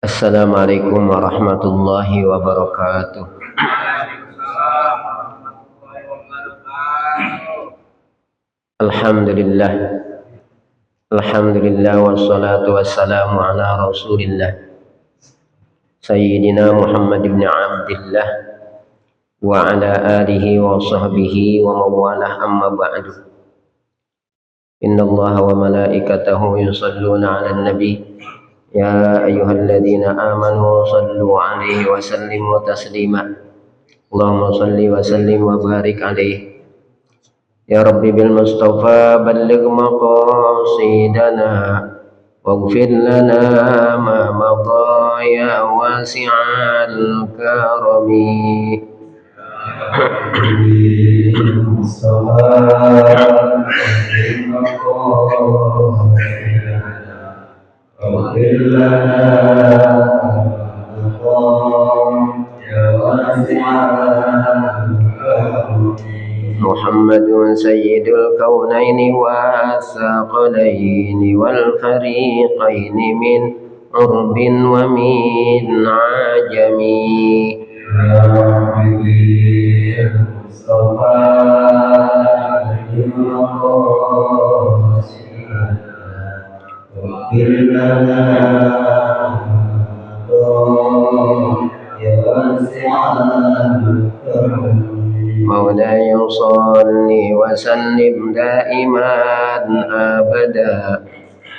Assalamualaikum warahmatullahi wabarakatuh. Alhamdulillah. Alhamdulillah wassalatu wassalamu ala Rasulillah Sayyidina Muhammad ibn Abdillah wa ala alihi wa sahbihi wa mawalah, amma ba'du. Inna Allaha wa malaikatahu yusalluna 'alan nabi ya ayyuhalladzina amanu sallu 'alaihi wa sallimu taslima. Allahumma salli wa sallim wa barik 'alaihi. Ya Rabbi bil Mustafa balligh maqasidana waghfir lana ma madha ya wasi'al karami. Muhammadun sayyidul kaunaini wathaqalaini wal fariqaini min urbin wa min ajami. مولاي صل وسلم دائما أبدا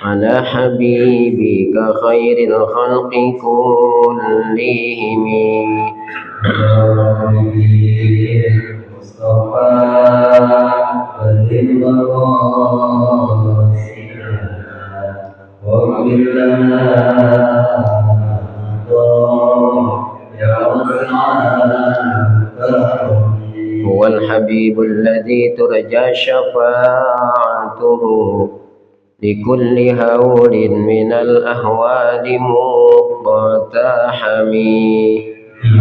على حبيبك خير الخلق كلهم. هو الحبيب الذي ترجى شفاعته لكل هول من الأهوال مقتحمي.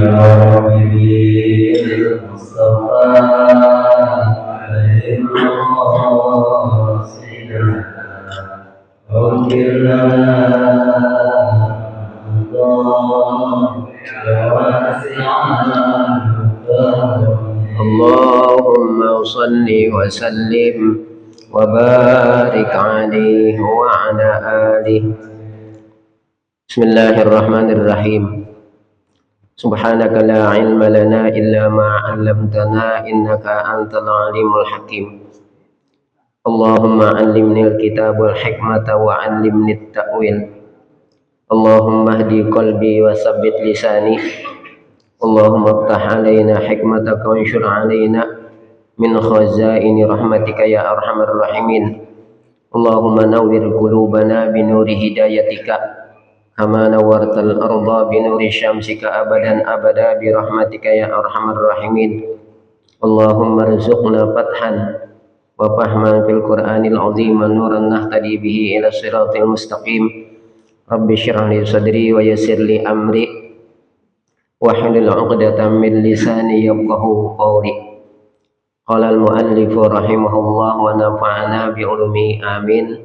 يا ربي المصطفى عليه واغفر لنا اللهم صل وسلم وبارك عليه وعلى آله. Bismillahirrahmanirrahim. Subhanaka la ilma lana illa ma 'allamtana innaka antal alimul hakim. Allahumma 'allimni al-kitab wal hikmata wa 'allimni at-ta'wil. Allahumma hdi qalbi wa tsabbit lisani. Allahumma iftah 'alaina hikmataka wa anshur 'alaina min khazaini rahmatika ya arhamar rahimin. Allahumma nawwir qulubana bi nuri hidayatika kama nawwartal arda bi nuri syamsika abadan abada bi rahmatika ya arhamar rahimin. Allahumma rzuqna fathan wa fahman fil qur'anil azim wa nuran nahtadi bihi ila siratil mustaqim. Rabbi shrah li sadri wa yassir li amri wahlul 'uqdatam min lisani yafqahu qawli. Qala al-muallif rahimahullah wa nafa'ana bi ulumi amin.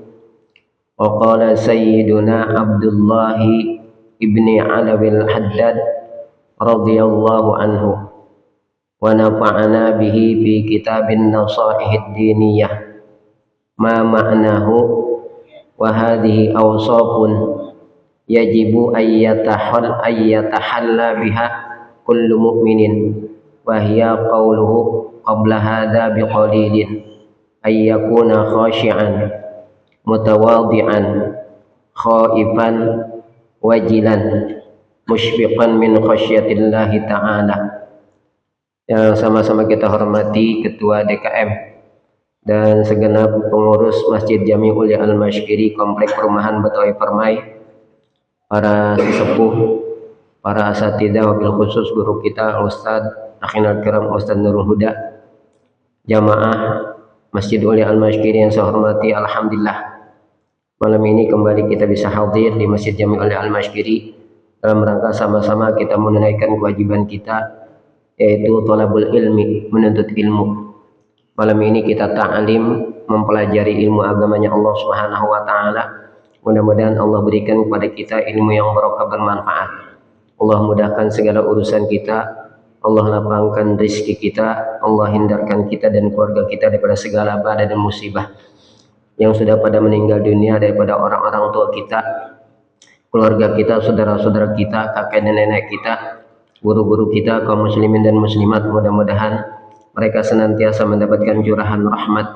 Wa qala sayyiduna Abdullah ibni Alawi al-Haddad radhiyallahu anhu wa nafa'ana bihi fi kitabin nasaihid diniyah ma ma'nahu wa hadhihi awsafun yajibu ayyatahalla biha kullu mu'minin wa hiya qawluhu qabla hadha biqalilin ay yakuna khashi'an mutawadhi'an khaifan wajilan musyfiqan min khasyatillahi ta'ala. Yang sama-sama kita hormati Ketua DKM dan segenap pengurus Masjid Jami'ul Al-Mashkiri Komplek Perumahan Betawi Permai, para sesepuh, para asatidzah, wabil khusus guru kita Ustadz Akhinal Kiram Ustadz Nurul Huda, jamaah Masjid Uli Al-Mashkiri yang saya hormati, alhamdulillah Malam ini kembali kita bisa hadir di Masjid Jami' Al-Mashkiri dalam rangka sama-sama kita menunaikan kewajiban kita, yaitu thalabul ilmi, menuntut ilmu. Malam ini kita ta'lim, mempelajari ilmu agamanya Allah Subhanahu wa taala. Mudah-mudahan Allah berikan kepada kita ilmu yang barokah, bermanfaat. Allah mudahkan segala urusan kita, Allah lapangkan rezeki kita, Allah hindarkan kita dan keluarga kita daripada segala bala dan musibah. Yang sudah pada meninggal dunia daripada orang-orang tua kita, keluarga kita, saudara-saudara kita, kakek dan nenek kita, guru-guru kita, kaum muslimin dan muslimat, mudah-mudahan mereka senantiasa mendapatkan curahan rahmat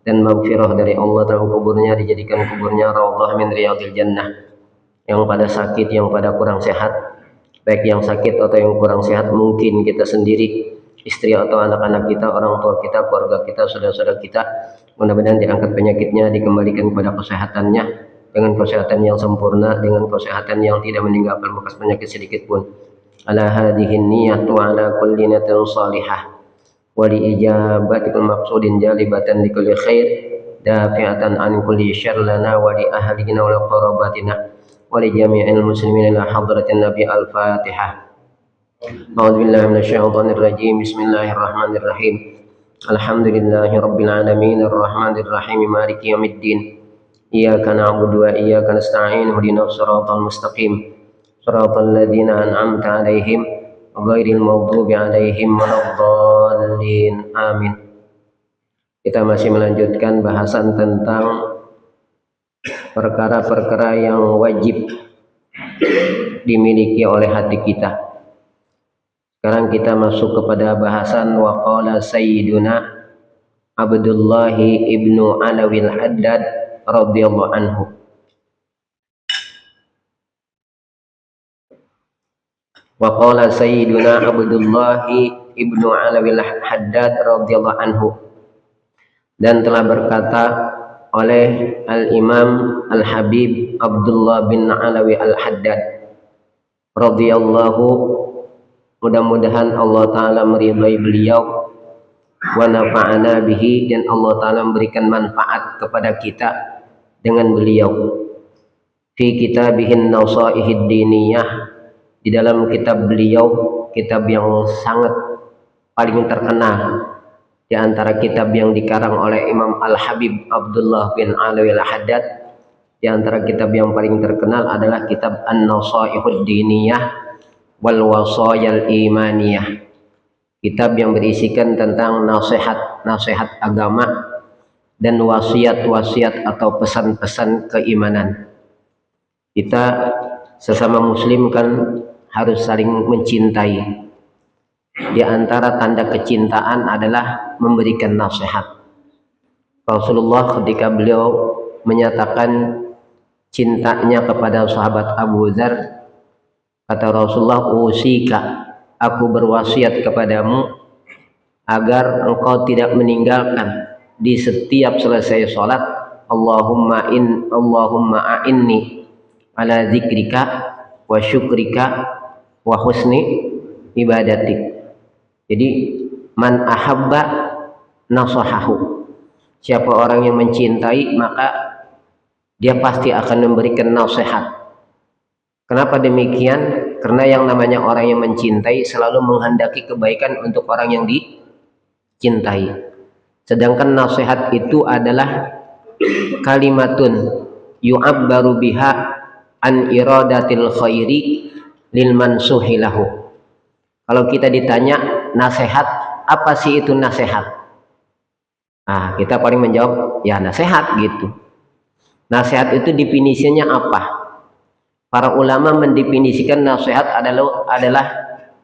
dan maghfirah dari Allah dalam kuburnya, dijadikan kuburnya raudhah min riyadil jannah. Yang pada sakit, yang pada kurang sehat, baik yang sakit atau yang kurang sehat, mungkin kita sendiri, istri atau anak-anak kita, orang tua kita, keluarga kita, saudara-saudara kita, mudah-mudahan diangkat penyakitnya, dikembalikan kepada kesehatannya dengan kesehatan yang sempurna, dengan kesehatan yang tidak meninggalkan bekas penyakit sedikit pun. Ala hadhihi niyyatu ala kulli niyatin salihah wa li ijabatil maqsudin jalibatan li kulli khair dafi'atan an kulli syarr lana wa li ahlina wa li qarabatina wa li jami'il muslimin ila hadratin nabi. Al-Fatihah. A'udzu billahi minasyaitonir rajim. Bismillahirrahmanirrahim. Alhamdulillahi rabbil alamin arrahmanir rahim maliki yaumiddin. Iyyaka na'budu wa iyyaka nasta'in ihdinas siratal mustaqim siratal ladzina an'amta 'alaihim ghairil maghdubi 'alaihim waladdallin. Amin. Kita masih melanjutkan bahasan tentang perkara-perkara yang wajib dimiliki oleh hati kita. Sekarang kita masuk kepada bahasan wa qala sayyiduna Abdullah ibnu Alawi al-Haddad radhiyallahu anhu. Wa qala sayyiduna Abdullah ibnu Alawi al-Haddad radhiyallahu anhu. Dan telah berkata oleh Al-Imam Al-Habib Abdullah bin Alawi al-Haddad radhiyallahu, mudah-mudahan Allah Ta'ala meridai beliau, wa nafa'ana bihi, dan Allah Ta'ala memberikan manfaat kepada kita dengan beliau. Fi kitabihin nasaihid diniyah, di dalam kitab beliau, kitab yang sangat paling terkenal di antara kitab yang dikarang oleh Imam Al-Habib Abdullah bin Alawi al-Haddad. Di antara kitab yang paling terkenal adalah kitab An-Nasaihud Diniyah wal Wasayal Imaniyah, kitab yang berisikan tentang nasihat-nasihat agama dan wasiat-wasiat atau pesan-pesan keimanan. Kita sesama muslim kan harus saling mencintai. Di antara tanda kecintaan adalah memberikan nasihat. Rasulullah ketika beliau menyatakan cintanya kepada sahabat Abu Dzar, kata Rasulullah, usika, aku berwasiat kepadamu agar engkau tidak meninggalkan di setiap selesai sholat Allahumma a'inni ala zikrika wa syukrika wa husni ibadatik. Jadi man ahabba nasahahu, siapa orang yang mencintai maka dia pasti akan memberikan nasihat. Kenapa demikian? Karena yang namanya orang yang mencintai selalu menghendaki kebaikan untuk orang yang dicintai. Sedangkan nasihat itu adalah kalimatun yu'abbaru biha an iradatil khairi lil mansuhi lahu. Kalau kita ditanya nasihat, apa sih itu nasihat? Nah, kita paling menjawab, ya nasihat gitu. Nasihat itu definisinya apa? Para ulama mendefinisikan nasihat adalah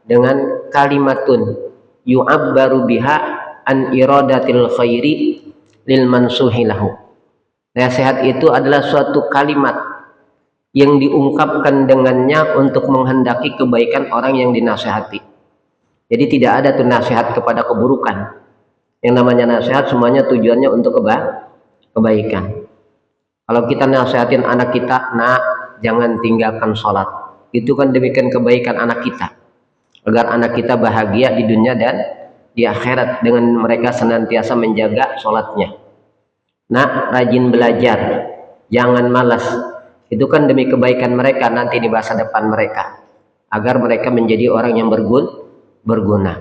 dengan kalimatun yu'abbaru biha an iradatil khairi lil mansuhi lahu. Nasihat itu adalah suatu kalimat yang diungkapkan dengannya untuk menghendaki kebaikan orang yang dinasihati. Jadi tidak ada tuh nasihat kepada keburukan. Yang namanya nasihat semuanya tujuannya untuk kebaikan. Kalau kita nasihatin anak kita, nak, jangan tinggalkan sholat, itu kan demikian kebaikan anak kita, agar anak kita bahagia di dunia dan di akhirat dengan mereka senantiasa menjaga sholatnya. Nak, rajin belajar, Jangan malas. Itu kan demi kebaikan mereka nanti di masa depan mereka, agar mereka menjadi orang yang berguna.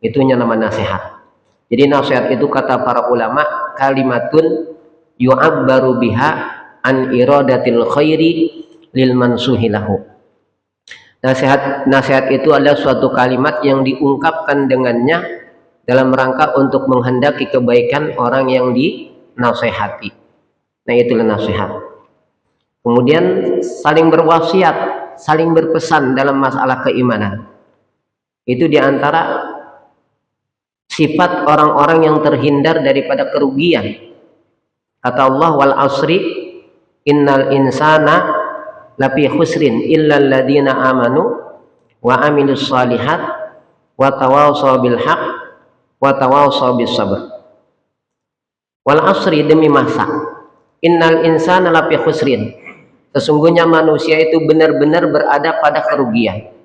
Itunya nama nasihat. Jadi nasihat itu kata para ulama kalimatun yu'abbaru biha an iradatil khairi lil mansuhilahu. Nasihat itu adalah suatu kalimat yang diungkapkan dengannya dalam rangka untuk menghendaki kebaikan orang yang dinasehati. Nah, itulah nasihat. Kemudian saling berwasiat, saling berpesan dalam masalah keimanan. Itu diantara sifat orang-orang yang terhindar daripada kerugian. Kata Allah, wal asri innal insana lafi khusrin illa alladhina amanu wa amilus shalihat wa tawassaw bil haq wa tawassaw bis sabr. Wal asri, demi masa, innal insana lafi khusrin, sesungguhnya manusia itu benar-benar berada pada kerugian.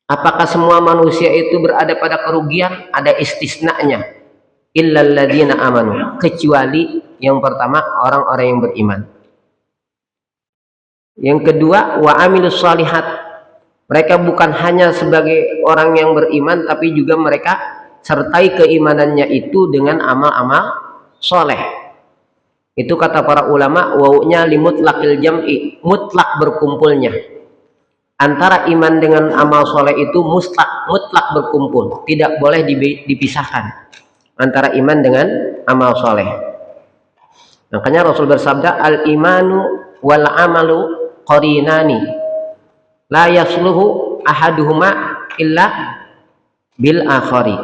Apakah semua manusia itu berada pada kerugian? Ada istisnanya. Illa alladhina amanu, kecuali yang pertama orang-orang yang beriman. Yang kedua, wa amilus shalihat, mereka bukan hanya sebagai orang yang beriman, tapi juga mereka sertai keimanannya itu dengan amal-amal soleh. Itu kata para ulama, wawunya limutlaqil jam'i, mutlak berkumpulnya. Antara iman dengan amal soleh itu mutlak berkumpul, tidak boleh dipisahkan antara iman dengan amal soleh. Makanya Rasul bersabda, al imanu wal amalu qarinani la yasluhu ahaduhuma illa bil akhari.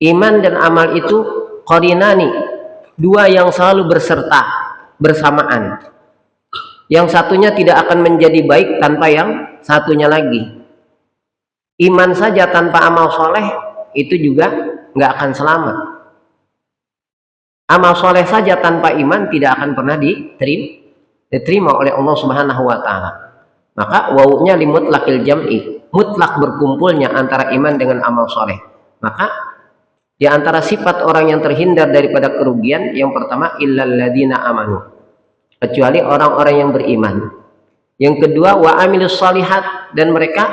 Iman dan amal itu qarinani, dua yang selalu berserta bersamaan. Yang satunya tidak akan menjadi baik tanpa yang satunya lagi. Iman saja tanpa amal soleh itu juga nggak akan selamat. Amal soleh saja tanpa iman tidak akan pernah diterima oleh Allah Subhanahu wa Ta'ala. Maka wawunya limutlaqil jam'i, mutlak berkumpulnya antara iman dengan amal soleh. Maka di antara sifat orang yang terhindar daripada kerugian, yang pertama illal ladzina amanu, kecuali orang-orang yang beriman. Yang kedua, wa amilus shalihat, dan mereka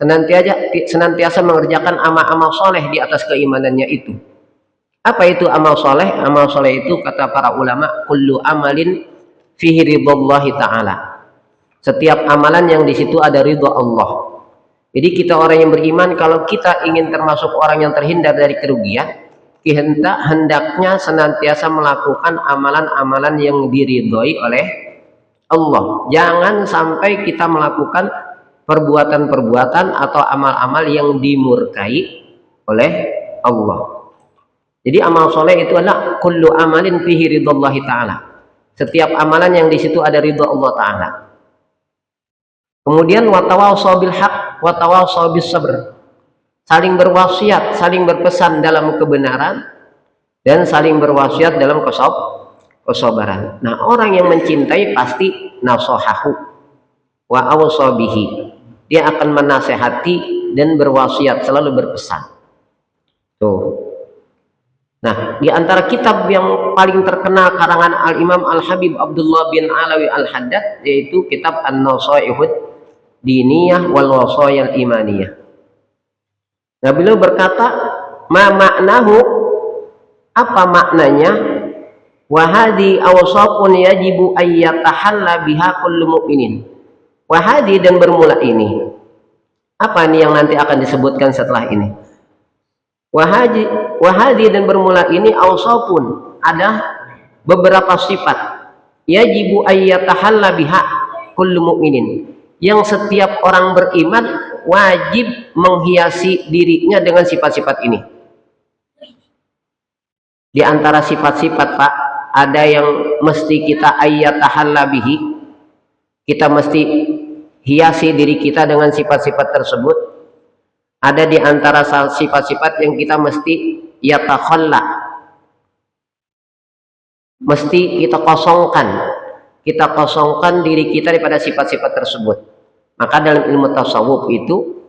senantiasa mengerjakan amal-amal soleh di atas keimanannya itu. Apa itu amal soleh? Amal soleh itu kata para ulama, kullu amalin fihi ridhallahi ta'ala, setiap amalan yang di situ ada ridha Allah. Jadi kita orang yang beriman, kalau kita ingin termasuk orang yang terhindar dari kerugian, hendaknya senantiasa melakukan amalan-amalan yang diridhoi oleh Allah. Jangan sampai kita melakukan perbuatan-perbuatan atau amal-amal yang dimurkai oleh Allah. Jadi amal soleh itu adalah kullu amalin fihi ridhallahi ta'ala, setiap amalan yang di situ ada ridha Allah Ta'ala. Kemudian watawassaw bil haq watawassaw bis sabr, saling berwasiat, saling berpesan dalam kebenaran, dan saling berwasiat dalam kesabaran. Nah, orang yang mencintai pasti nasohahu wa awsa bihi, dia akan menasehati dan berwasiat, selalu berpesan. Tuh. Nah, di antara kitab yang paling terkenal karangan Al-Imam Al-Habib Abdullah bin Alawi Al-Haddad, yaitu kitab An-Nasaihud Diniyah wal Wasayal Imaniyah. Nah, beliau berkata, ma maknahu, apa maknanya? Wahadi awsafun yajibu ayyatahalla biha kullu mu'minin. Wahadi, dan bermula ini. Apa ini yang nanti akan disebutkan setelah ini? Wahadi, dan bermula ini awsafun, ada beberapa sifat yajibu ayyatahalla biha kullu mu'minin, yang setiap orang beriman wajib menghiasi dirinya dengan sifat-sifat ini. Di antara sifat-sifat, Pak, ada yang mesti kita ayyatahalla bihi, kita mesti hiasi diri kita dengan sifat-sifat tersebut. Ada di antara sifat-sifat yang kita mesti yatakhalla, mesti kita kosongkan diri kita daripada sifat-sifat tersebut. Maka dalam ilmu tasawuf itu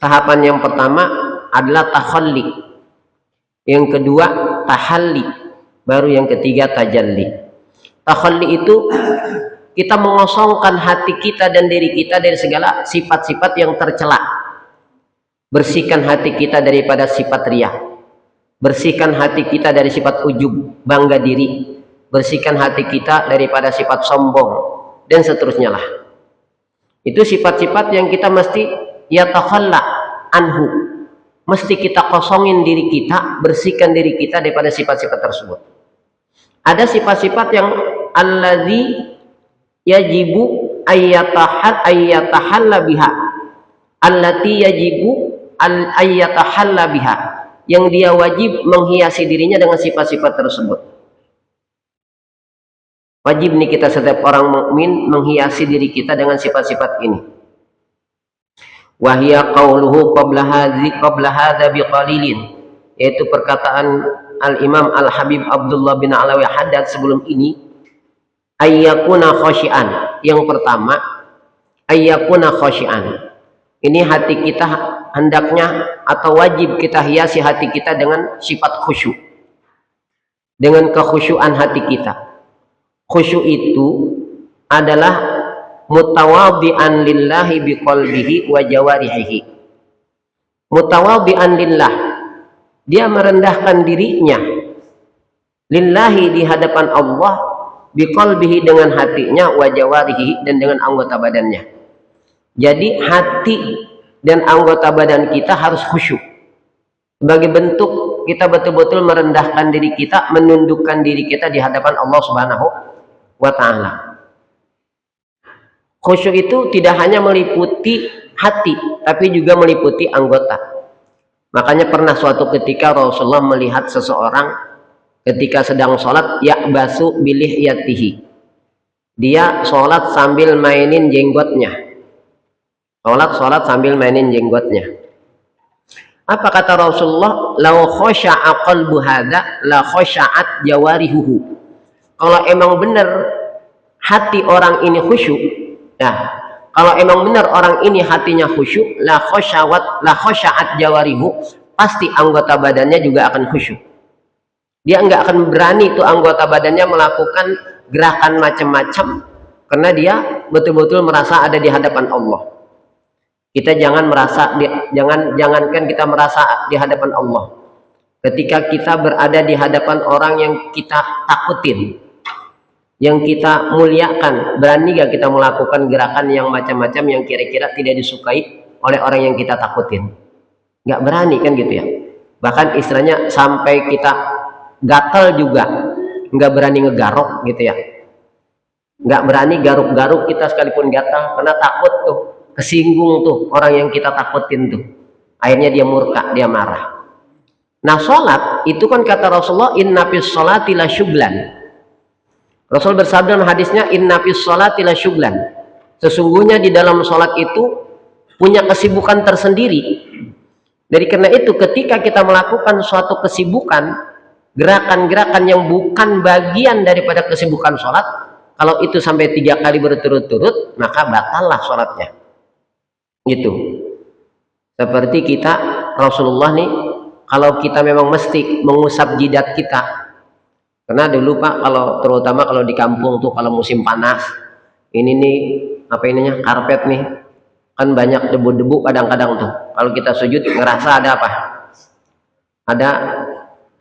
tahapan yang pertama adalah takhalli, yang kedua tahalli, baru yang ketiga tajalli. Takhalli itu kita mengosongkan hati kita dan diri kita dari segala sifat-sifat yang tercela. Bersihkan hati kita daripada sifat riya. Bersihkan hati kita dari sifat ujub, bangga diri. Bersihkan hati kita daripada sifat sombong dan seterusnya lah. Itu sifat-sifat yang kita mesti yatakhalla anhu. Mesti kita kosongin diri kita, bersihkan diri kita daripada sifat-sifat tersebut. Ada sifat-sifat yang alladzi yajibu ayyatahalla biha. Allati yajibu ayyatahalla biha. Yang dia wajib menghiasi dirinya dengan sifat-sifat tersebut. Wajib nih kita setiap orang mukmin menghiasi diri kita dengan sifat-sifat ini. Wahia qauluhu qabla hadza biqalilin, yaitu perkataan Al-Imam Al-Habib Abdullah bin Alawi Haddad sebelum ini, ayyakuna khasyian. Yang pertama, ayyakuna khasyian. Ini hati kita hendaknya atau wajib kita hiasi hati kita dengan sifat khusyuk. Dengan kekhusyuan hati kita. Khusyuk itu adalah mutawadhi'an lillahi biqalbihi wa jawarihi. Mutawadhi'an lillah, dia merendahkan dirinya lillahi di hadapan Allah, biqalbihi dengan hatinya, wa jawarihi dan dengan anggota badannya. Jadi hati dan anggota badan kita harus khusyuk. Sebagai bentuk kita betul-betul merendahkan diri kita, menundukkan diri kita di hadapan Allah Subhanahu wa ta'ala. Khusyuk itu tidak hanya meliputi hati, tapi juga meliputi anggota. Makanya pernah suatu ketika Rasulullah melihat seseorang ketika sedang sholat, ya'basu bilihyatihi. Dia sholat sambil mainin jenggotnya. Sholat sambil mainin jenggotnya. Apa kata Rasulullah? Lau khasya'a qalbu hadza la khasya'at jawarihuhu. Kalau emang benar hati orang ini khusyuk, ya, kalau emang benar orang ini hatinya khusyuk, la khasya'at jawarihu, pasti anggota badannya juga akan khusyuk. Dia nggak akan berani tuh anggota badannya melakukan gerakan macam-macam, karena dia betul-betul merasa ada di hadapan Allah. Kita jangan merasa, jangankan kita merasa di hadapan Allah. Ketika kita berada di hadapan orang yang kita takutin, yang kita muliakan, berani gak kita melakukan gerakan yang macam-macam yang kira-kira tidak disukai oleh orang yang kita takutin? Gak berani kan gitu ya. Bahkan istilahnya sampai kita gatal juga gak berani ngegaruk gitu ya. Gak berani garuk-garuk kita sekalipun gatal, karena takut tuh, kesinggung tuh orang yang kita takutin tuh. Akhirnya dia murka, dia marah. Nah sholat itu kan kata Rasulullah, inna fis sholati la syuglan. Rasul bersabda dalam hadisnya, inna fis sholati la syuglan. Sesungguhnya di dalam sholat itu punya kesibukan tersendiri. Dari karena itu ketika kita melakukan suatu kesibukan, gerakan-gerakan yang bukan bagian daripada kesibukan sholat, kalau itu sampai 3 kali berturut-turut, maka batallah sholatnya. Gitu. Seperti kita, Rasulullah nih, kalau kita memang mesti mengusap jidat kita. Karena dulu Pak, kalau terutama kalau di kampung tuh, kalau musim panas, ini nih apa ininya, karpet nih, kan banyak debu-debu kadang-kadang tuh. Kalau kita sujud ngerasa ada apa? Ada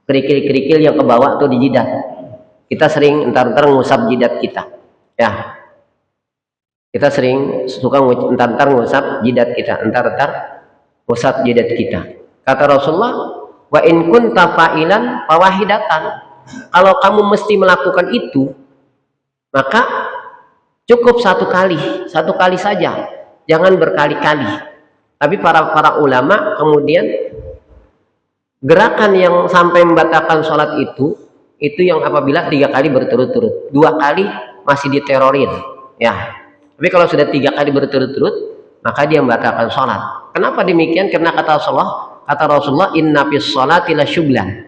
kerikil-kerikil yang kebawa tuh di jidat. Kita sering entar-entar ngusap jidat kita, ya. Kita sering suka entar-entar ngusap jidat kita, entar-entar ngusap jidat kita. Kata Rasulullah, wa in kunta fa'ilan fawahidatan. Kalau kamu mesti melakukan itu, maka cukup satu kali saja, jangan berkali-kali. Tapi para ulama kemudian gerakan yang sampai membatalkan sholat itu yang apabila 3 kali berturut-turut, 2 kali masih diterorin, ya. Tapi kalau sudah 3 kali berturut-turut, maka dia membatalkan sholat. Kenapa demikian? Karena kata Rasulullah, inna fis sholati la syuglan.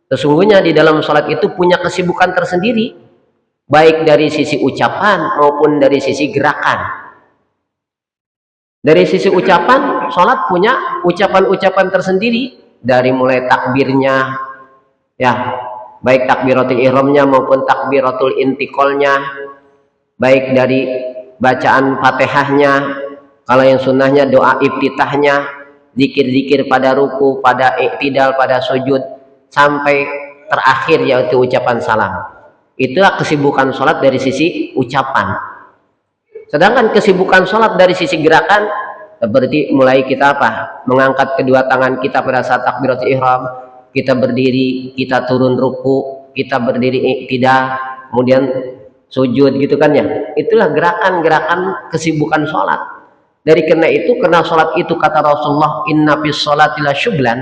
Sesungguhnya di dalam sholat itu punya kesibukan tersendiri, baik dari sisi ucapan maupun dari sisi gerakan. Dari sisi ucapan, sholat punya ucapan-ucapan tersendiri, dari mulai takbirnya, ya, baik takbiratul ihramnya maupun takbiratul intiqalnya, baik dari bacaan Fatihahnya, kalau yang sunnahnya doa iftitahnya, zikir-zikir pada ruku, pada iktidal, pada sujud, sampai terakhir yaitu ucapan salam. Itulah kesibukan sholat dari sisi ucapan. Sedangkan kesibukan sholat dari sisi gerakan, seperti mulai kita apa? Mengangkat kedua tangan kita pada saat takbiratul ihram, kita berdiri, kita turun ruku, kita berdiri iktidal, kemudian sujud gitu kan ya. Itulah gerakan-gerakan kesibukan sholat. Dari karena itu, karena sholat itu kata Rasulullah, inna fis sholati la syughlan,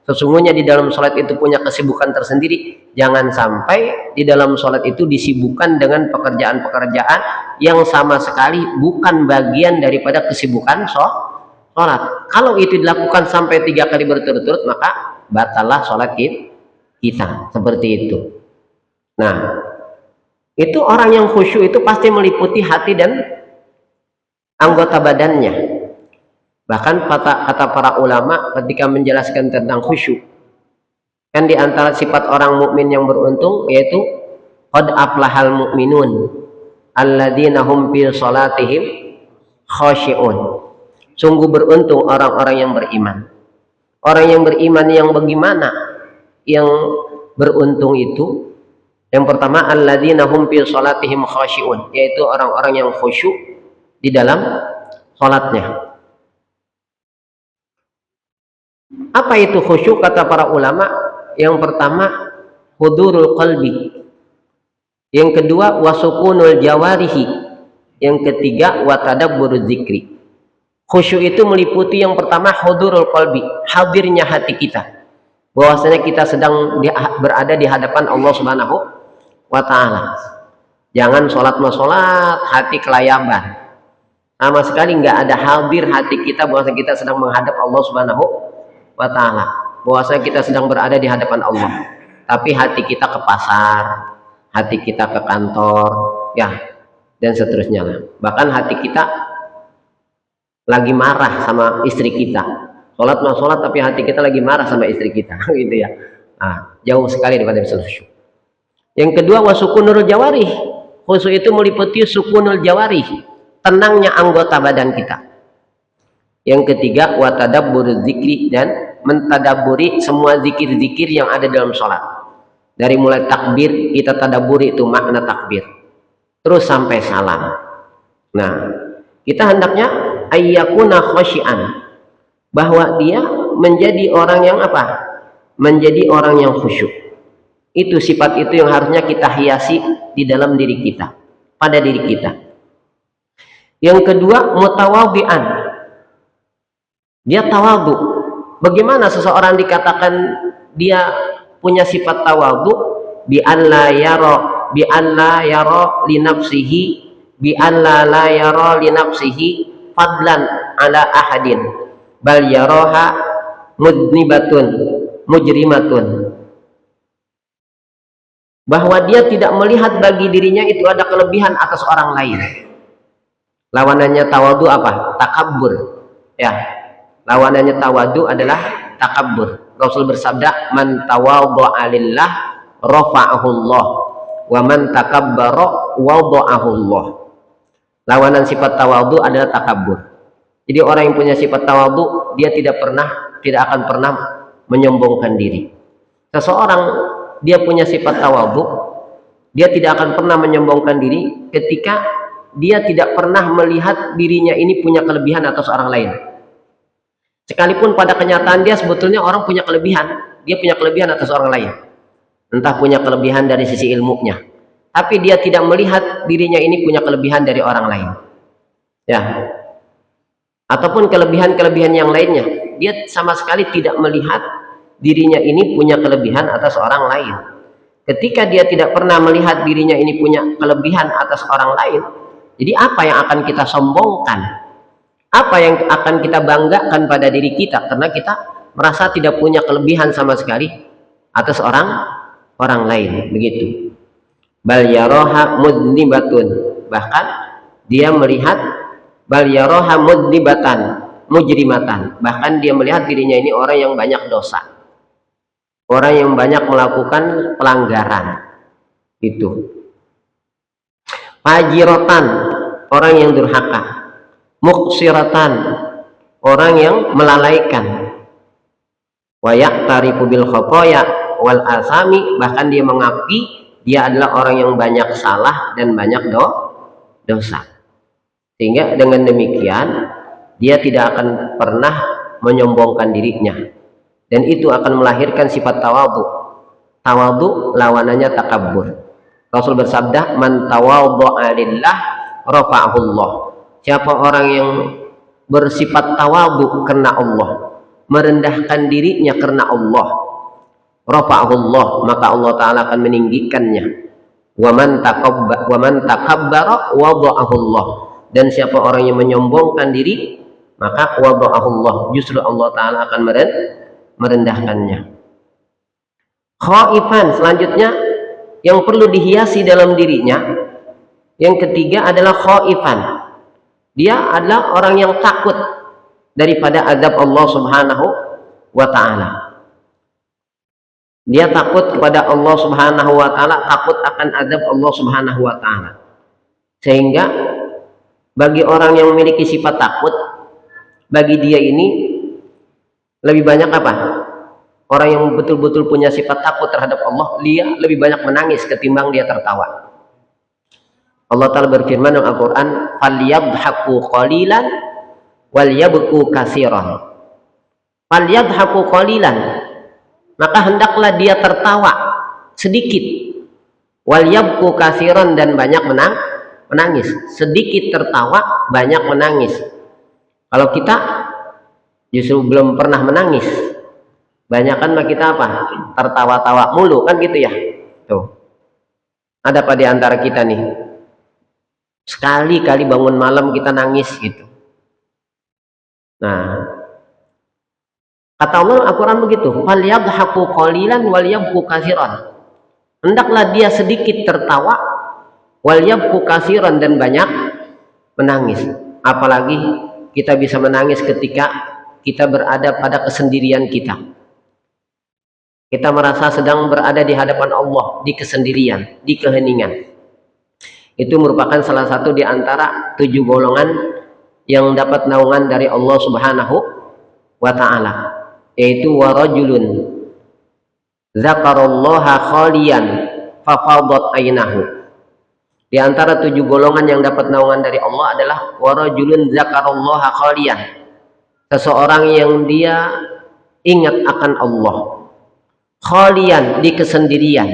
sesungguhnya di dalam sholat itu punya kesibukan tersendiri. Jangan sampai di dalam sholat itu disibukkan dengan pekerjaan-pekerjaan yang sama sekali bukan bagian daripada kesibukan sholat. Kalau itu dilakukan sampai 3 kali berturut-turut, maka batalah sholat kita. Seperti itu. Nah, itu orang yang khusyuk itu pasti meliputi hati dan anggota badannya. Bahkan kata para ulama ketika menjelaskan tentang khusyuk, kan di antara sifat orang mukmin yang beruntung yaitu qad aflahal mu'minun alladzina hum fi shalatihim khashi'un. Sungguh beruntung orang-orang yang beriman. Orang yang beriman yang bagaimana? Yang beruntung itu yang pertama alladzina hum fi shalatihim khashi'un, yaitu orang-orang yang khusyuk di dalam salatnya. Apa itu khusyuk kata para ulama? Yang pertama hudurul qalbi, yang kedua wasukunul jawarihi, yang ketiga watadabburuz zikri. Khusyuk itu meliputi yang pertama hudurul qalbi, hadirnya hati kita, bahwasanya kita sedang berada di hadapan Allah Subhanahu wa ta'ala. Jangan sholat hati kelayaban, sama sekali nggak ada hadir hati kita bahwasanya kita sedang menghadap Allah Subhanahu wa ta'ala, bahwasanya kita sedang berada di hadapan Allah, tapi hati kita ke pasar, hati kita ke kantor, ya, dan seterusnya lah. Bahkan hati kita lagi marah sama istri kita, sholat tapi hati kita lagi marah sama istri kita gitu ya. Nah, jauh sekali daripada bisa khusyuk. Yang kedua wasukunul jawarih, khusyuk itu meliputi sukunul jawarih, tenangnya anggota badan kita. Yang ketiga watadabburuz zikri, dan mentadaburi semua zikir-zikir yang ada dalam sholat. Dari mulai takbir kita tadaburi itu makna takbir, terus sampai salam. Nah, kita hendaknya ayyakuna khasyian, bahwa dia menjadi orang yang apa? Menjadi orang yang khusyuk. Itu sifat itu yang harusnya kita hiasi di dalam diri kita, pada diri kita. Yang kedua mutawadhi'an, dia tawadhu. Bagaimana seseorang dikatakan dia punya sifat tawadhu? Bi alla yara li nafsihi, bi alla la yara li nafsihi fadlan ala ahadin, bal yaraha mudnibatun mujrimatun. Bahwa dia tidak melihat bagi dirinya itu ada kelebihan atas orang lain. Lawanannya tawadhu apa? Takabbur. Ya. Lawanannya tawadhu adalah takabbur. Rasul bersabda, "Man tawadha'a lillah rafa'ahu Allah, wa man takabbara wadha'ahu Allah." Lawanan sifat tawadhu adalah takabbur. Jadi orang yang punya sifat tawadhu, dia tidak akan pernah menyombongkan diri. Seseorang dia punya sifat tawadhu, dia tidak akan pernah menyombongkan diri ketika dia tidak pernah melihat dirinya ini punya kelebihan atas orang lain. Sekalipun pada kenyataan dia sebetulnya orang punya kelebihan, dia punya kelebihan atas orang lain. Entah punya kelebihan dari sisi ilmunya, tapi dia tidak melihat dirinya ini punya kelebihan dari orang lain. Ya. Ataupun kelebihan-kelebihan yang lainnya, dia sama sekali tidak melihat dirinya ini punya kelebihan atas orang lain. Ketika dia tidak pernah melihat dirinya ini punya kelebihan atas orang lain, jadi apa yang akan kita sombongkan? Apa yang akan kita banggakan pada diri kita? Karena kita merasa tidak punya kelebihan sama sekali atas orang lain, begitu. Bal yaraha mudnibatun, bahkan dia melihat bal yaraha mudnibatan mujrimatan, bahkan dia melihat dirinya ini orang yang banyak dosa. orang yang banyak melakukan pelanggaran. Itu fajirotan, orang yang durhaka. Muksiratan, orang yang melalaikan. Wayak tarifu bil khotoya wal asami, bahkan dia mengakui dia adalah orang yang banyak salah dan banyak dosa. Sehingga dengan demikian dia tidak akan pernah menyombongkan dirinya, dan itu akan melahirkan sifat tawadhu. Tawadhu lawanannya takabbur. Rasul bersabda, man tawadhu'a lillah rafa'ahullah. Siapa orang yang bersifat tawadhu karena Allah, merendahkan dirinya karena Allah, rafa'ahullah, maka Allah Ta'ala akan meninggikannya. Wa man takabbara wada'ahullah, dan siapa orang yang menyombongkan diri, maka wada'ahullah, justru Allah Ta'ala akan merendahkannya. Khaifan, selanjutnya yang perlu dihiasi dalam dirinya, yang ketiga adalah khaifan. Dia adalah orang yang takut daripada azab Allah Subhanahu wa Ta'ala. Dia takut kepada Allah Subhanahu wa Ta'ala, takut akan azab Allah Subhanahu wa Ta'ala. Sehingga bagi orang yang memiliki sifat takut, bagi dia ini lebih banyak apa? Orang yang betul-betul punya sifat takut terhadap Allah, dia lebih banyak menangis ketimbang dia tertawa. Allah Ta'ala berfirman dalam Al-Quran, falyadhaku qalilan walyabku katsiran. Falyadhaku qalilan, maka hendaklah dia tertawa sedikit, walyabku katsiran, dan banyak menangis. Sedikit tertawa, banyak menangis. Kalau kita justru belum pernah menangis, banyakan mah kita apa? Tertawa-tawa mulu kan gitu ya. Tuh. Ada apa di antara kita nih? Sekali-kali bangun malam kita nangis gitu. Nah, kata Allah Al-Quran begitu, falyadhaku qalilan walyabku katsiran. Hendaklah dia sedikit tertawa, walyabku katsiran, dan banyak menangis. Apalagi kita bisa menangis ketika kita berada pada kesendirian kita. Kita merasa sedang berada di hadapan Allah, di kesendirian, di keheningan. Itu merupakan salah satu di antara 7 golongan yang dapat naungan dari Allah Subhanahu wa Ta'ala, yaitu warajulun zakarallaha khaliyan fafadat ainahu. Di antara 7 golongan yang dapat naungan dari Allah adalah warajulun zakarallaha khaliyan, seseorang yang dia ingat akan Allah, khaliyan, di kesendirian,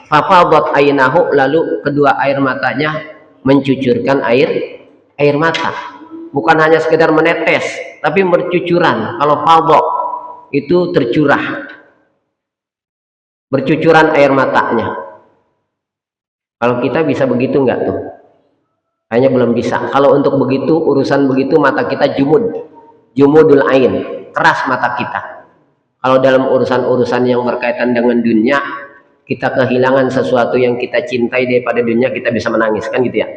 fafadat ainahu, lalu kedua air matanya mencucurkan air mata. Bukan hanya sekedar menetes, tapi bercucuran. Kalau fadha itu tercurah, bercucuran air matanya. Kalau kita bisa begitu enggak tuh? Hanya belum bisa. Kalau untuk begitu, urusan begitu, mata kita jumudul ain, keras mata kita. Kalau dalam urusan-urusan yang berkaitan dengan dunia, kita kehilangan sesuatu yang kita cintai daripada dunia, kita bisa menangis, kan gitu ya.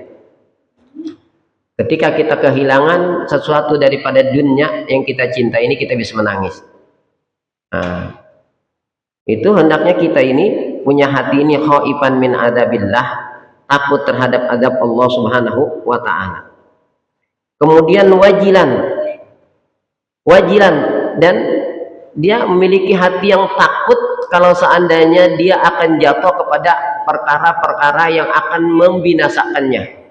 Ketika kita kehilangan sesuatu daripada dunia yang kita cintai ini, kita bisa menangis. Nah, itu hendaknya kita ini punya hati ini khaifan min adzabillah, takut terhadap azab Allah Subhanahu wa Ta'ala. Kemudian wajilan, dan dia memiliki hati yang takut kalau seandainya dia akan jatuh kepada perkara-perkara yang akan membinasakannya,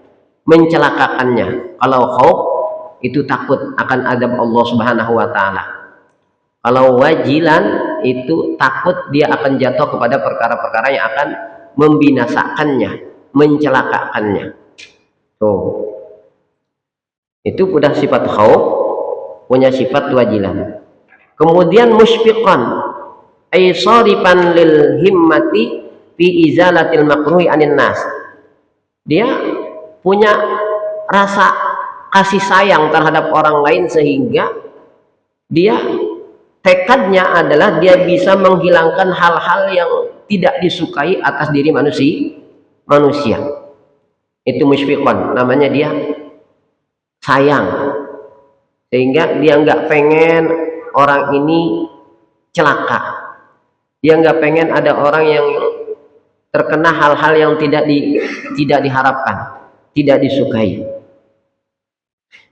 mencelakakannya. Kalau khauf itu takut akan azab Allah Subhanahu wa Ta'ala. Kalau wajilan itu takut dia akan jatuh kepada perkara-perkara yang akan membinasakannya, mencelakakannya. Tuh. Itu udah sifat khauf, punya sifat wajilan. Kemudian musyfiqan, ay sarifan lil himmati fi izalatil makruhi anin nas. Dia punya rasa kasih sayang terhadap orang lain, sehingga dia tekadnya adalah dia bisa menghilangkan hal-hal yang tidak disukai atas diri manusia. Itu musyfiqan, namanya dia sayang, sehingga dia nggak pengen orang ini celaka. Dia nggak pengen ada orang yang terkena hal-hal yang tidak diharapkan, tidak disukai.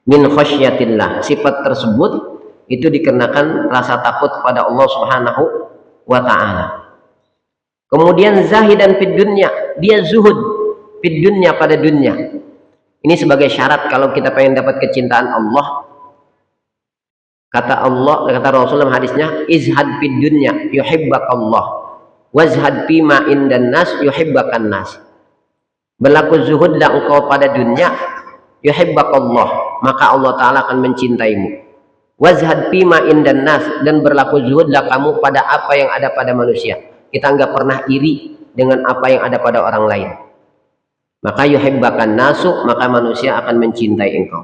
Min khasyatillah, sifat tersebut itu dikarenakan rasa takut kepada Allah Subhanahu wa taala. Kemudian zahidan fid dunya, dia zuhud fid dunya, pada dunia. Ini sebagai syarat kalau kita pengen dapat kecintaan Allah. Kata Allah, kata Rasulullah hadisnya, izhad fid dunya yuhibbakallah, wazhad fima indan nas yuhibbakan nas. Berlaku zuhudlah engkau pada dunia, yuhibbakallah, maka Allah taala akan mencintaimu. Wazhad fima indan nas, dan berlaku zuhudlah kamu pada apa yang ada pada manusia. Kita nggak pernah iri dengan apa yang ada pada orang lain. Maka yuhibbakan nasu, maka manusia akan mencintai engkau.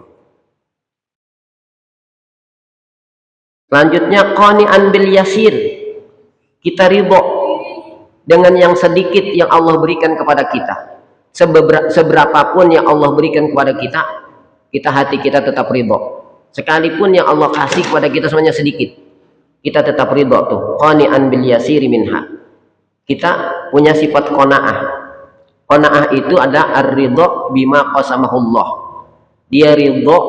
Selanjutnya qani'an bil yasir, kita ridho dengan yang sedikit yang Allah berikan kepada kita. Seberapapun yang Allah berikan kepada kita, hati kita tetap ridho. Sekalipun yang Allah kasih kepada kita semuanya sedikit, kita tetap ridho tuh. Qani'an bil yasiri minha. Kita punya sifat qanaah. Qanaah itu ada ar-ridho bima qasamahullah. Dia ridho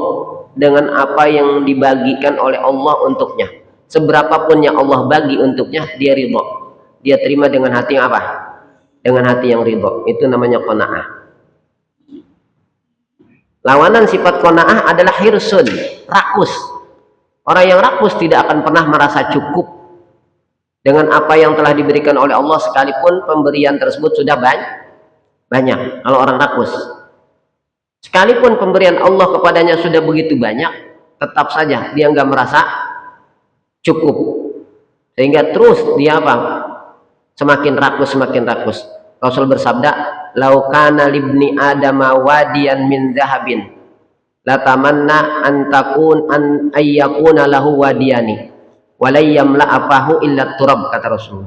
dengan apa yang dibagikan oleh Allah untuknya. Seberapapun yang Allah bagi untuknya, dia ridho. Dia terima dengan hati yang apa? Dengan hati yang ridho. Itu namanya qanaah. Lawanan sifat qanaah adalah hirsun, rakus. Orang yang rakus tidak akan pernah merasa cukup dengan apa yang telah diberikan oleh Allah, sekalipun pemberian tersebut sudah banyak. Kalau orang rakus, sekalipun pemberian Allah kepadanya sudah begitu banyak, tetap saja dia nggak merasa cukup, sehingga terus dia apa? Semakin rakus. Rasul bersabda, "Lau kana libni adama wadiyan min dhahabin, latamanna an ayyakuna lahu wadiyani, walayyamla afahu illa turab," kata Rasul.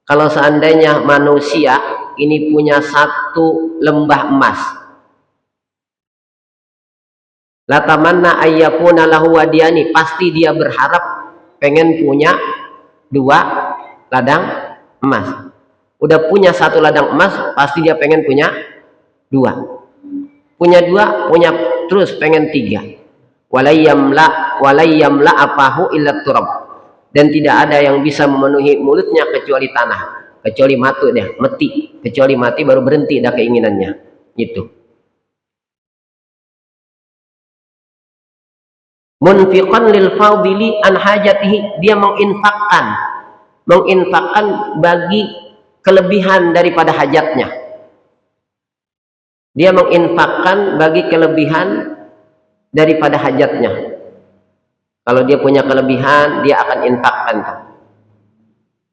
Kalau seandainya manusia ini punya satu lembah emas, latamanna ayyakuna lahu wadiyani, pasti dia berharap pengen punya 2 ladang emas. Udah punya 1 ladang emas, pasti dia pengen punya 2. Punya 2, punya terus pengen 3. Walayyamla afahu illa turab. Dan tidak ada yang bisa memenuhi mulutnya kecuali tanah, kecuali mati, kecuali mati baru berhenti dah keinginannya. Itu. Munfiqan lil fadili an hajatihi, dia menginfakkan bagi kelebihan daripada hajatnya. Dia menginfakkan bagi kelebihan daripada hajatnya. Kalau dia punya kelebihan, dia akan infakkan.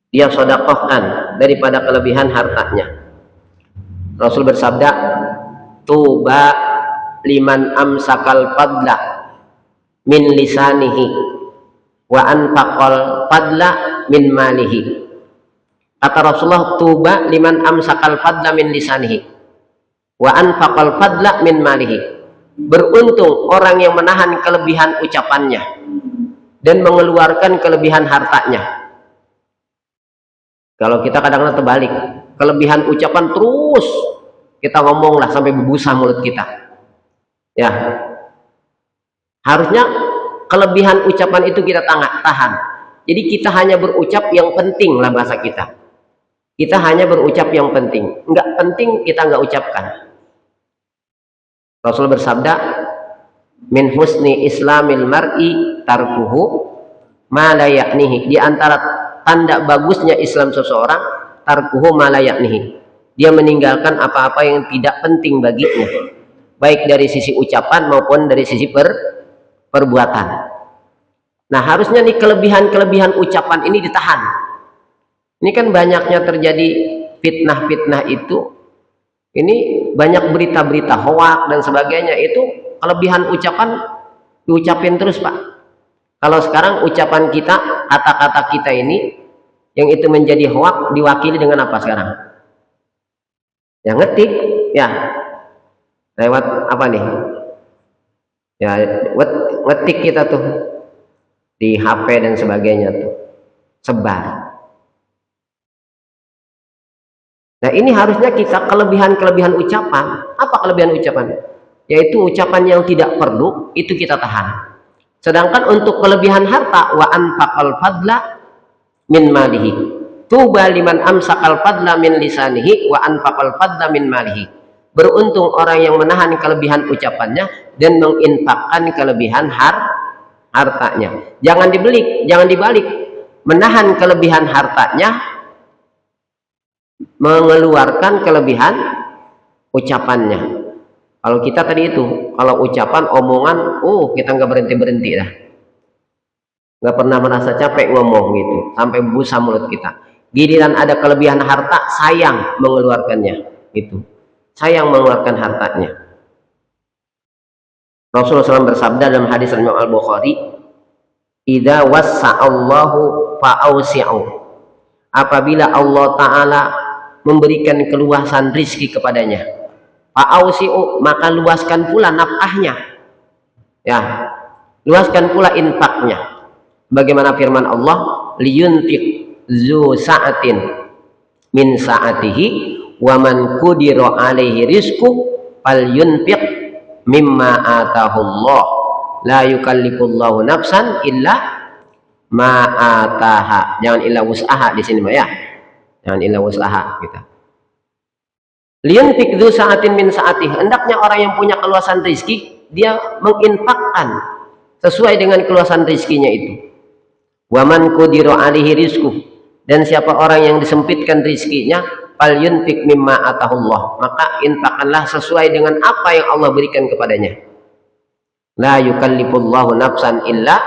Dia sedekahkan daripada kelebihan hartanya. Rasul bersabda, "Tuba liman amsakal fadla min lisanihi wa anfaqal fadla min malihi." Kata Rasulullah, "Tuba liman amsakal fadla min lisanihi wa anfaqal fadla min malihi." Beruntung orang yang menahan kelebihan ucapannya dan mengeluarkan kelebihan hartanya. Kalau kita kadang-kadang terbalik, kelebihan ucapan terus kita ngomonglah sampai berbusa mulut kita. Ya. Harusnya kelebihan ucapan itu kita tahan. Jadi kita hanya berucap yang penting lah bahasa kita. Kita hanya berucap yang penting. Enggak penting kita enggak ucapkan. Rasul bersabda, "Min husni islamil mar'i tarkuhu ma la ya'nihi." Di antara tanda bagusnya Islam seseorang, tarkuhu ma la ya'nihi. Dia meninggalkan apa-apa yang tidak penting baginya, baik dari sisi ucapan maupun dari sisi perbuatan. Nah, harusnya nih kelebihan ucapan ini ditahan. Ini kan banyaknya terjadi fitnah-fitnah itu. Ini banyak berita-berita hoak dan sebagainya, itu kelebihan ucapan diucapin terus, Pak. Kalau sekarang ucapan kita, kata-kata kita ini yang itu menjadi hoak diwakili dengan apa sekarang? Ya ngetik, ya lewat apa nih? Ya ngetik kita tuh di HP dan sebagainya tuh, sebar. Nah, ini harusnya kita kelebihan-kelebihan ucapan. Apa kelebihan ucapan? Yaitu ucapan yang tidak perlu itu kita tahan. Sedangkan untuk kelebihan harta, wa anfaqal fadla min malihi. Tuba liman amsakal fadla min lisanihi wa anfaqal fadla min malihi. Beruntung orang yang menahan kelebihan ucapannya dan menginfakkan kelebihan hartanya. Jangan dibalik. Menahan kelebihan hartanya, mengeluarkan kelebihan ucapannya. Kalau kita tadi itu, kalau ucapan, omongan, kita nggak berhenti dah, nggak pernah merasa capek ngomong gitu, sampai busa mulut kita. Giliran ada kelebihan harta, sayang mengeluarkannya, gitu. Sayang mengeluarkan hartanya. Rasulullah SAW bersabda dalam hadis Imam Al-Bukhari, "Idza wassa'allahu fa'ausi'u." Apabila Allah Ta'ala memberikan keluasan rizki kepadanya, fa'ausi'u, maka luaskan pula nafkahnya, ya, luaskan pula infaknya. Bagaimana firman Allah, liyunfiq zu sa'atin min sa'atihi wa man qudira alaihi rizqu falyunfiq mimma atahullah la yukallifullahu nafsan illa ma ataha. Jangan illa wus'aha di sini, ya, jangan illa wus'aha kita. Liyunfiq dzu sa'atin min sa'atihi, hendaknya orang yang punya keluasan rezeki dia menginfakkan sesuai dengan keluasan rezekinya itu. Wa man qudira alaihi rizquh, dan siapa orang yang disempitkan rezekinya, falyunfiq mimma atahullah, maka infakkanlah sesuai dengan apa yang Allah berikan kepadanya. La yukallifullahu nafsan illa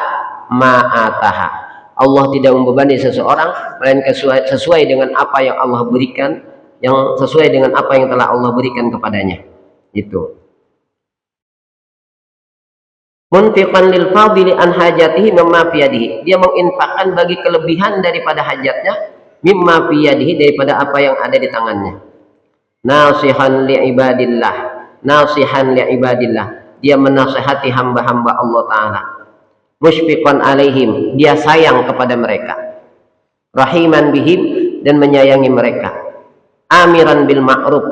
ma ataha. Allah tidak membebani seseorang melainkan sesuai dengan apa yang Allah berikan, yang sesuai dengan apa yang telah Allah berikan kepadanya. Itu. Munfiqan lil fadili an hajatihi mimma fiyadihi. Dia menginfakkan bagi kelebihan daripada hajatnya, mimma fiyadihi, daripada apa yang ada di tangannya. Nasihan li ibadillah. Nasihan li ibadillah. Dia menasihati hamba-hamba Allah Ta'ala. Musyfiqan alaihim. Dia sayang kepada mereka. Rahiman bihim, dan menyayangi mereka. Amiran bil ma'ruf,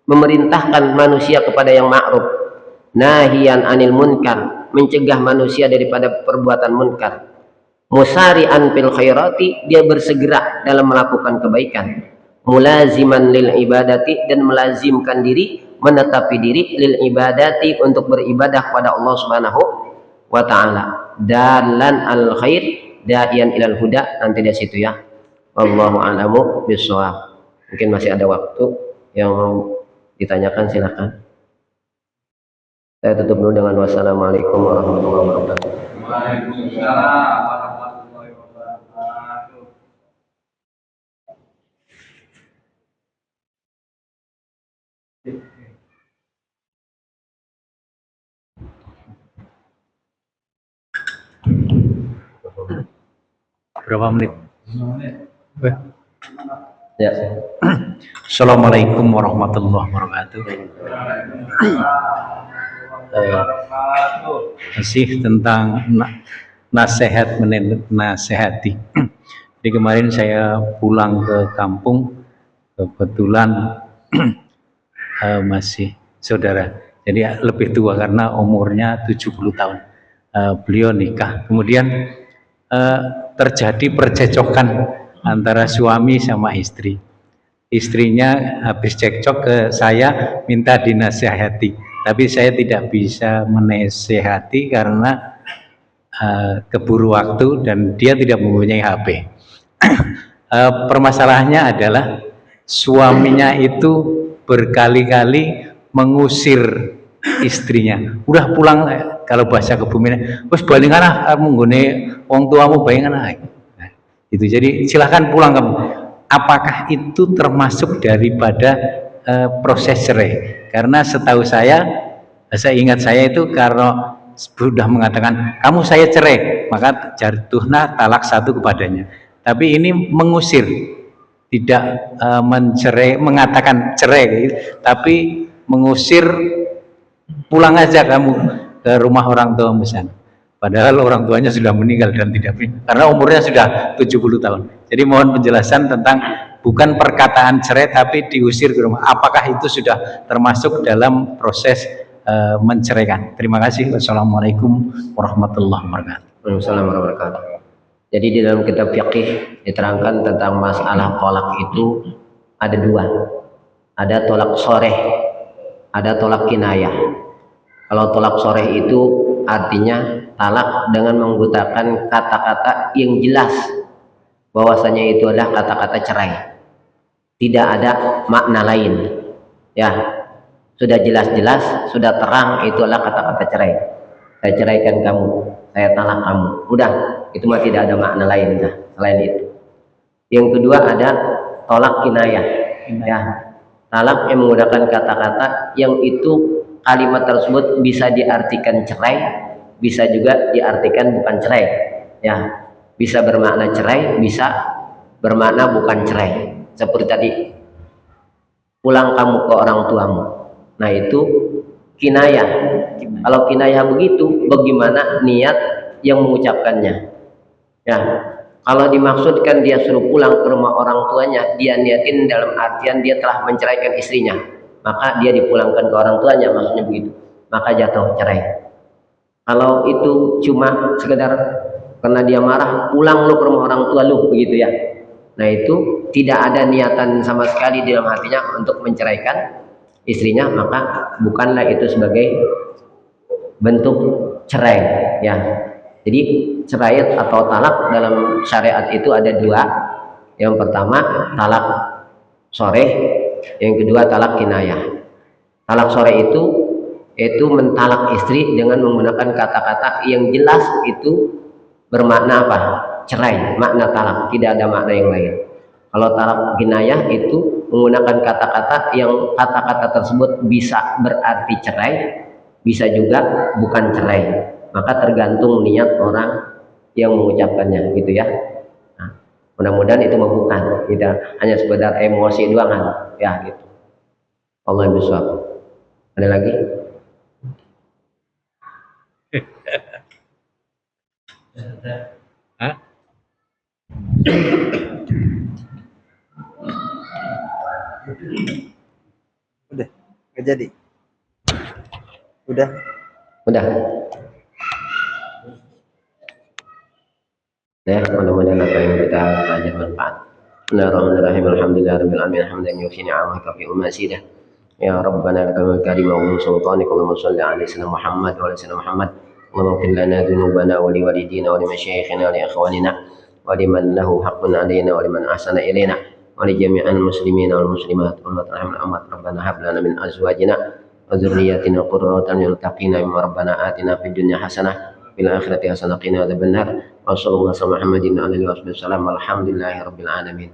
memerintahkan manusia kepada yang ma'ruf. Nahiyan anil munkar, mencegah manusia daripada perbuatan munkar. Musari'an fil khairati, dia bersegera dalam melakukan kebaikan. Mulaziman lil ibadati, dan melazimkan diri, menetapi diri, lil ibadati, untuk beribadah kepada Allah Subhanahu wa Ta'ala. Dalan al khair, da'iyan ilal huda. Nanti di situ, ya. Wallahu a'lamu bishawab. Mungkin masih ada waktu yang mau ditanyakan, silakan. Saya tutup dulu dengan wassalamualaikum warahmatullahi wabarakatuh. Waalaikumsalam warahmatullahi wabarakatuh. Berapa menit? Ya. Assalamualaikum warahmatullahi wabarakatuh. Masih tentang nasihat menasehati. Jadi kemarin saya pulang ke kampung, kebetulan masih saudara, jadi lebih tua karena umurnya 70 tahun. Beliau nikah, kemudian terjadi percecokan antara suami sama istri. Istrinya habis cekcok ke saya, minta dinasehati, tapi saya tidak bisa menasehati karena keburu waktu dan dia tidak mempunyai HP. Permasalahannya adalah suaminya itu berkali-kali mengusir istrinya. Udah pulang, kalau bahasa kebumian, terus balingan kamu nggone wong tuamu bayangan. Nah, itu. Jadi silahkan pulang kamu. Apakah itu termasuk daripada proses cerai? Karena setahu saya ingat saya itu kalau sudah mengatakan kamu saya cerai, maka jatuhna talak satu kepadanya. Tapi ini mengusir, tidak mencerai, mengatakan cerai, tapi mengusir, pulang aja kamu ke rumah orang tua sana. Padahal orang tuanya sudah meninggal dan tidak punya, karena umurnya sudah 70 tahun. Jadi mohon penjelasan tentang bukan perkataan cerai tapi diusir ke rumah. Apakah itu sudah termasuk dalam proses menceraikan? Terima kasih. Wassalamualaikum warahmatullahi wabarakatuh. Waalaikumsalam warahmatullahi wabarakatuh. Jadi di dalam kitab fiqih diterangkan tentang masalah tolak itu ada dua. Ada tolak soreh, ada tolak kinayah. Kalau tolak soreh itu artinya talak dengan menggunakan kata-kata yang jelas bahwasanya itu adalah kata-kata cerai. Tidak ada makna lain. Ya, sudah jelas-jelas, sudah terang itu adalah kata-kata cerai. Saya ceraikan kamu, saya talak kamu. Udah, itu mah tidak ada makna lain dah selain itu. Yang kedua ada tolak kinayah. Ya, talak yang menggunakan kata-kata yang itu kalimat tersebut bisa diartikan cerai, bisa juga diartikan bukan cerai. Ya, bisa bermakna cerai, bisa bermakna bukan cerai. Seperti tadi, pulang kamu ke orang tuamu. Nah itu kinayah. Kalau kinayah begitu, bagaimana niat yang mengucapkannya? Ya, kalau dimaksudkan dia suruh pulang ke rumah orang tuanya, dia niatin dalam artian dia telah menceraikan istrinya, maka dia dipulangkan ke orang tuanya, maksudnya begitu. Maka jatuh cerai. Kalau itu cuma sekedar karena dia marah, pulang lu ke rumah orang tua lu, begitu ya. Nah itu tidak ada niatan sama sekali di dalam hatinya untuk menceraikan istrinya, maka bukanlah itu sebagai bentuk cerai. Ya, jadi cerai atau talak dalam syariat itu ada dua. Yang pertama talak soreh, yang kedua talak kinayah. Talak soreh itu mentalak istri dengan menggunakan kata-kata yang jelas itu bermakna apa? Cerai, makna talak, tidak ada makna yang lain. Kalau talak kinayah itu menggunakan kata-kata yang kata-kata tersebut bisa berarti cerai, bisa juga bukan cerai. Maka tergantung niat orang yang mengucapkannya, gitu ya. Nah, mudah-mudahan itu bukan, tidak hanya sekedar emosi doang kan, ya gitu. Allah bisawab. Ada lagi? Hah? Udah, nggak jadi. Udah. Ya, mudah-mudahan apa yang kita belajar bermanfaat. Bismillahirrahmanirrahim. Alhamdulillahirabbil alamin. Hamdan yuhsi ni'amahu fi umasidah. Ya Rabbana lakal karim wa min sultanik Allahumma shalli ala sayyidina Muhammad wa ala sayyidina Muhammad. Allahumma ighfir lana dhunubana wa li walidina wa li masyayikhina wa li ikhwanina wa liman lahu haqqun alaina wa liman ahsana ilaina wa li jami'il muslimina wal muslimat wa rahmil amat. Rabbana hab lana min azwajina wa dzurriyyatina qurratan lil muttaqina. Rabbana atina fid dunya hasanah fil akhirati hasanah qina adzabannar. Wassallallahu ala Muhammadin wa alihi wasallam. Alhamdulillahirabbil alamin.